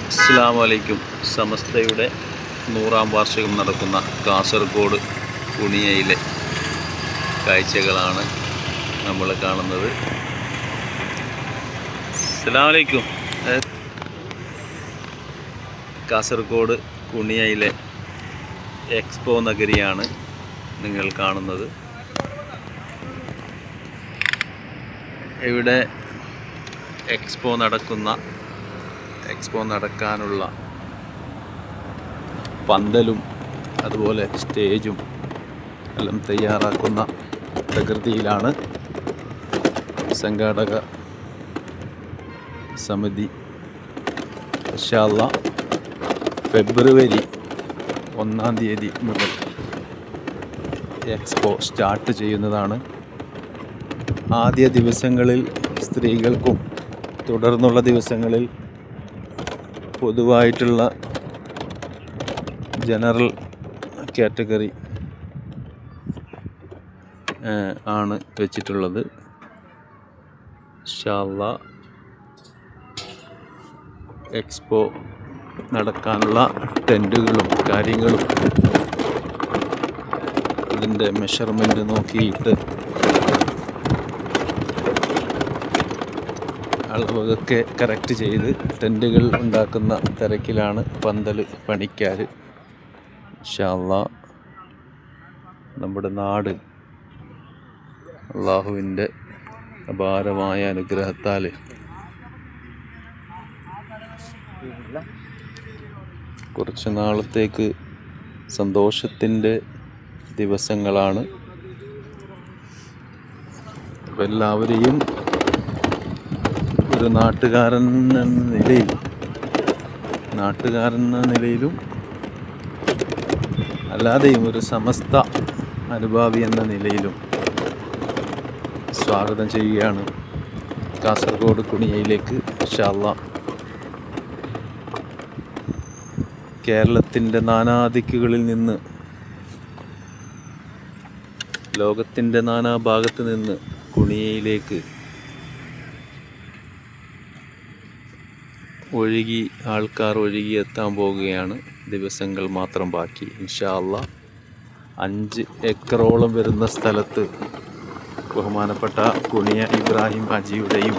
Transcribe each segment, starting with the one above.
അസ്സലാമു അലൈക്കും. സമസ്തയുടെ 100-ാം വാർഷികം നടക്കുന്ന കാസർഗോഡ് കുണിയയിലെ കാഴ്ചകളാണ് നമ്മൾ കാണുന്നത്. അസ്സലാമു അലൈക്കും. കാസർഗോഡ് കുണിയയിലെ എക്സ്പോ നഗരിയാണ് നിങ്ങൾ കാണുന്നത്. ഇവിടെ എക്സ്പോ നടക്കാനുള്ള പന്തലും അതുപോലെ സ്റ്റേജും എല്ലാം തയ്യാറാക്കുന്ന പ്രകൃതിയിലാണ് സംഘാടക സമിതി ഇൻഷാ അല്ലാഹ് ഫെബ്രുവരി 1-ാം തീയതി മുതൽ എക്സ്പോ സ്റ്റാർട്ട് ചെയ്യുന്നതാണ്. ആദ്യ ദിവസങ്ങളിൽ സ്ത്രീകൾക്കും തുടർന്നുള്ള ദിവസങ്ങളിൽ പൊതുവായിട്ടുള്ള ജനറൽ കാറ്റഗറി ആണ് വെച്ചിട്ടുള്ളത്. ഇൻഷാ അല്ലാഹ് എക്സ്പോ നടക്കാനുള്ള ടെൻറ്റുകളും കാര്യങ്ങളും ഇതിൻ്റെ മെഷർമെൻറ്റ് നോക്കിയിട്ട് അളവൊക്കെ കറക്റ്റ് ചെയ്ത് ടെൻറ്റുകൾ ഉണ്ടാക്കുന്ന തിരക്കിലാണ് പന്തൽ പണിക്കാർ. ഇൻഷാ അല്ലാഹ് നമ്മുടെ നാട് അള്ളാഹുവിൻ്റെ അപാരമായ അനുഗ്രഹത്താൽ കുറച്ച് നാളത്തേക്ക് സന്തോഷത്തിൻ്റെ ദിവസങ്ങളാണ്. അപ്പോൾ എല്ലാവരെയും ഒരു നാട്ടുകാരൻ എന്ന നിലയിലും അല്ലാതെയും ഒരു സമസ്ത അനുഭാവി എന്ന നിലയിലും സ്വാഗതം ചെയ്യുകയാണ് കാസർഗോഡ് കുണിയയിലേക്ക്. ഇൻഷാ അല്ലാഹ് കേരളത്തിൻ്റെ നാനാദിക്കുകളിൽ നിന്ന്, ലോകത്തിൻ്റെ നാനാഭാഗത്ത് നിന്ന് കുണിയയിലേക്ക് ആൾക്കാർ ഒഴുകി എത്താൻ പോവുകയാണ്. ദിവസങ്ങൾ മാത്രം ബാക്കി. ഇൻഷാ അല്ലാഹ് 5 ഏക്കറോളം വരുന്ന സ്ഥലത്ത് ബഹുമാനപ്പെട്ട കുണിയ ഇബ്രാഹിം ഹാജിയുടെയും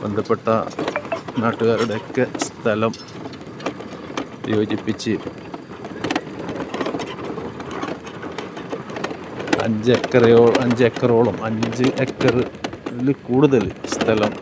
ബന്ധപ്പെട്ട നാട്ടുകാരുടെയൊക്കെ സ്ഥലം യോജിപ്പിച്ച് 5 ഏക്കറിൽ കൂടുതൽ സ്ഥലം